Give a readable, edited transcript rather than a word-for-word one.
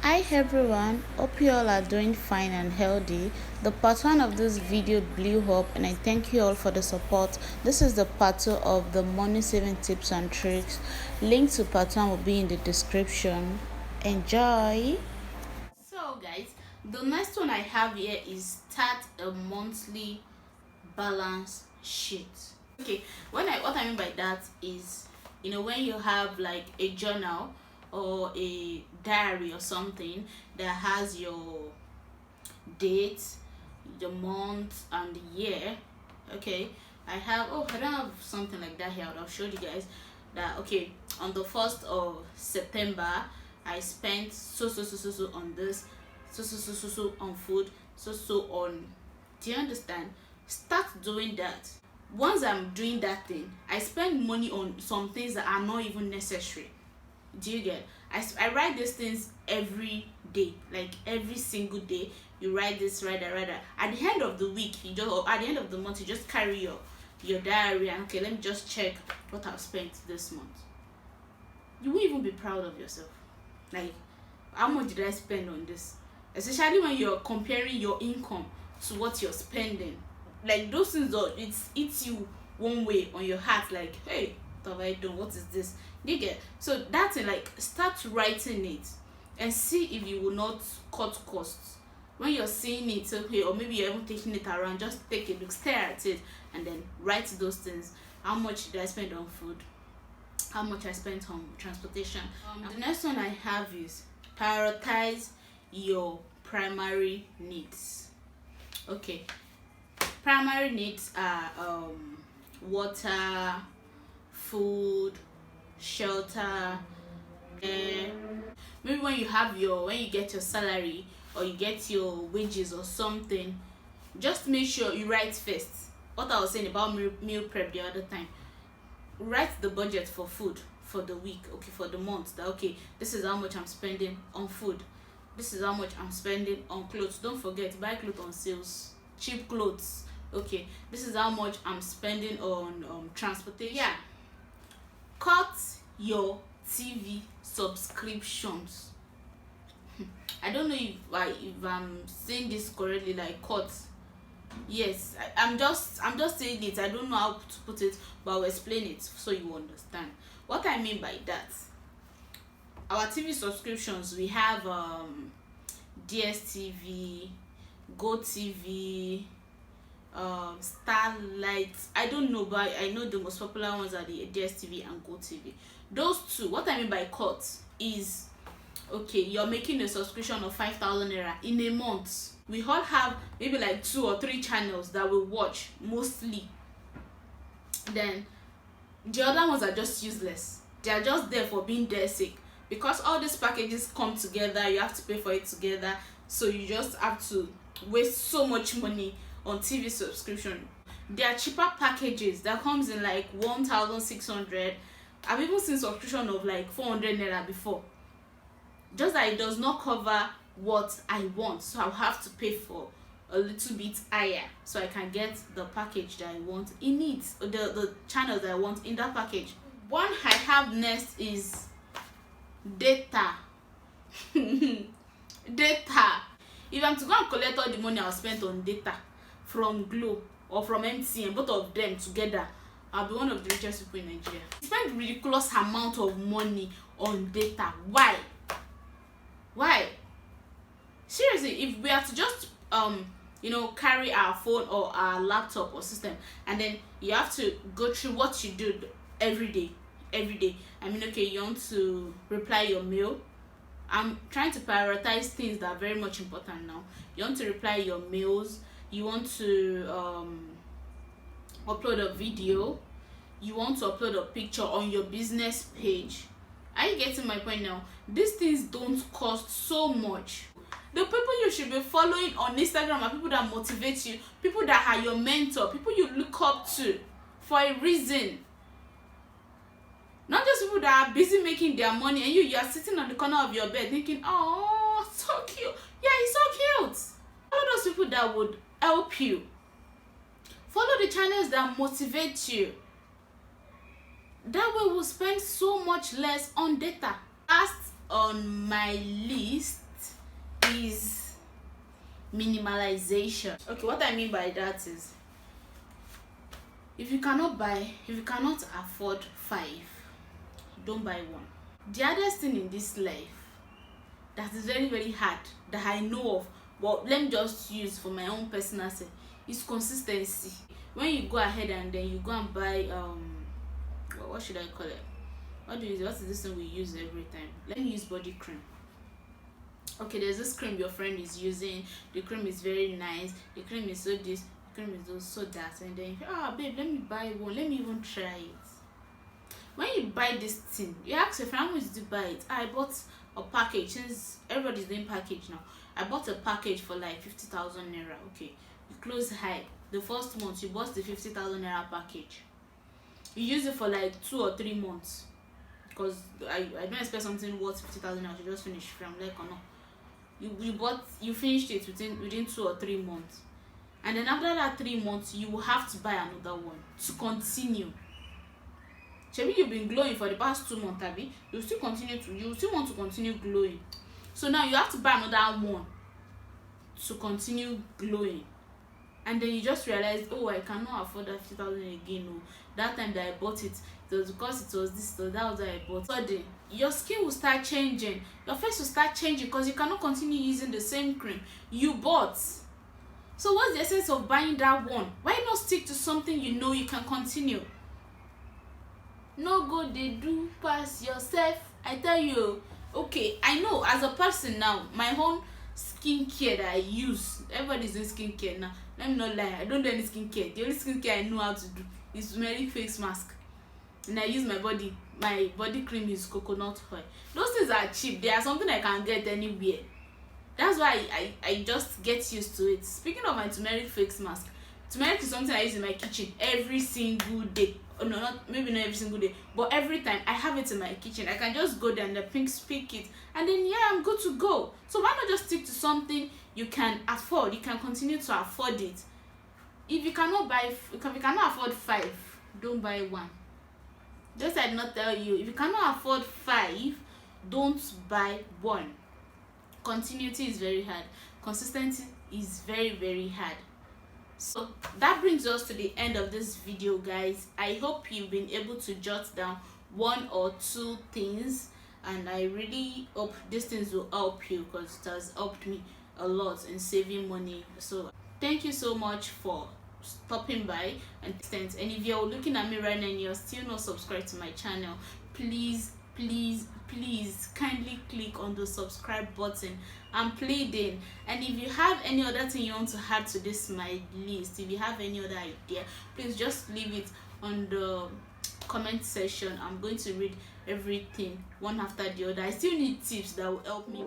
Hi everyone, hope you all are doing fine and healthy. The part 1 of this video blew up and I thank you all for the support. This is the part 2 of the money saving tips and tricks. Link to part 1 will be in the description. Enjoy! So guys, the next one I have here is start a monthly balance sheet. Okay, what I mean by that is, when you have like a journal or a diary or something that has your date, the month and the year. Okay, I don't have something like that here. I'll show you guys that. Okay, on the 1st of September I spent so on this, so on food, so on. Do you understand? Start doing that. Once I'm doing that thing, I spend money on some things that are not even necessary. Do you get? I write these things every day, like every single day. You write this, write that. At the end of the week, or at the end of the month, you just carry your diary and, okay, let me just check what I've spent this month. You won't even be proud of yourself. Like, how much did I spend on this? Especially when you're comparing your income to what you're spending. Like, those things, it eats you one way on your heart, like, hey, what have I done? What is this? You get? So that's it. Like, start writing it and see if you will not cut costs. When you're seeing it, okay, or maybe you're even taking it around, just take a look, stare at it, and then write those things. How much did I spend on food? How much I spent on transportation? The next one I have is prioritize your primary needs. Okay, primary needs are water, food, shelter, air. Maybe when you get your salary or you get your wages or something, just make sure you write first. What I was saying about meal prep the other time, write the budget for food for the week, okay, for the month. That, okay, this is how much I'm spending on food, this is how much I'm spending on clothes. Don't forget, buy clothes on sales, cheap clothes. Okay, this is how much I'm spending on transportation. Yeah, cut your TV subscriptions. I don't know if I'm saying this correctly, like cut. Yes, I'm just saying it. I don't know how to put it, but I'll explain it so you understand what I mean by that. Our TV subscriptions, we have DSTV, GoTV, Starlight. I don't know, but I know the most popular ones are the DSTV and GoTV. Those two. What I mean by cut is, okay, you're making a subscription of 5,000 naira in a month. We all have maybe like 2 or 3 channels that we watch mostly. Then the other ones are just useless. They are just there for being their sake, because all these packages come together. You have to pay for it together, so you just have to waste so much money on TV subscription. There are cheaper packages that comes in like 1,600. I've even seen subscription of like 400 naira before, just that it does not cover what I want, so I'll have to pay for a little bit higher so I can get the package that I want in it, the channels that I want in that package. One I have next is data. Data. If I'm to go and collect all the money I've spent on data from Glo or from MTN, both of them together, I'll be one of the richest people in Nigeria. I spend ridiculous amount of money on data. Why? Seriously, if we are to just carry our phone or our laptop or system, and then you have to go through what you do every day. I mean, okay, you want to reply your mail. I'm trying to prioritize things that are very much important now. You want to reply your mails, you want to upload a video, you want to upload a picture on your business page. Are you getting my point now? These things don't cost so much. The people you should be following on Instagram are people that motivate you, people that are your mentor, people you look up to for a reason. Not just people that are busy making their money and you are sitting on the corner of your bed thinking, oh, so cute. Yeah, he's so cute. Follow those people that would help you. Follow the channels that motivate you. That way we'll spend so much less on data. Last on my list is minimalization. Okay, what I mean by that is, if you cannot afford 5, don't buy one. The hardest thing in this life that is very, very hard that I know of, but let me just use for my own personal sake, is consistency. When you go ahead and then you go and buy what should I call it? What is this thing we use every time? Let me use body cream. Okay, there's this cream your friend is using. The cream is very nice. The cream is so this. The cream is so that. And then, babe, let me buy one. Let me even try it. When you buy this thing, you ask your friend, how much did you buy it? I bought a package. Since everybody's doing package now, I bought a package for like 50,000 naira. Okay, you close high. The first month you bought the 50,000 naira package. You use it for like 2 or 3 months, because I don't expect something worth 50,000 naira to just finish from like or not. You finished it within 2 or 3 months, and then after that 3 months you will have to buy another one to continue. Maybe you've been glowing for the past 2 months, Abby. You still want to continue glowing. So now you have to buy another one to continue glowing. And then you just realize, oh, I cannot afford that 50,000 again. No, that time that I bought it, it was because it was this, so that was what I bought. So then your skin will start changing, your face will start changing, because you cannot continue using the same cream you bought. So what's the essence of buying that one? Why not stick to something you know you can continue? No go dey do pass yourself, I tell you. Okay, I know as a person now, my own skincare that I use, everybody's doing skincare now. Let me not lie, I don't do any skincare. The only skincare I know how to do is Tumeric Facemask, and I use my body cream is coconut oil. Those things are cheap. They are something I can get anywhere. That's why I just get used to it. Speaking of my Tumeric Facemask, turmeric is something I use in my kitchen every single day. Oh no, maybe not every single day, but every time I have it in my kitchen. I can just go there and pick it, and then yeah, I'm good to go. So why not just stick to something you can afford? You can continue to afford it. If you cannot afford 5, don't buy one. Just I did not tell you, if you cannot afford 5, don't buy one. Continuity is very hard. Consistency is very, very hard. So that brings us to the end of this video, guys. I hope you've been able to jot down 1 or 2 things, and I really hope these things will help you, because it has helped me a lot in saving money. So thank you so much for stopping by. And if you're looking at me right now and you're still not subscribed to my channel, please kindly click on the subscribe button. I'm pleading. And if you have any other thing you want to add to this my list, if you have any other idea, please just leave it on the comment section. I'm going to read everything one after the other. I still need tips that will help me.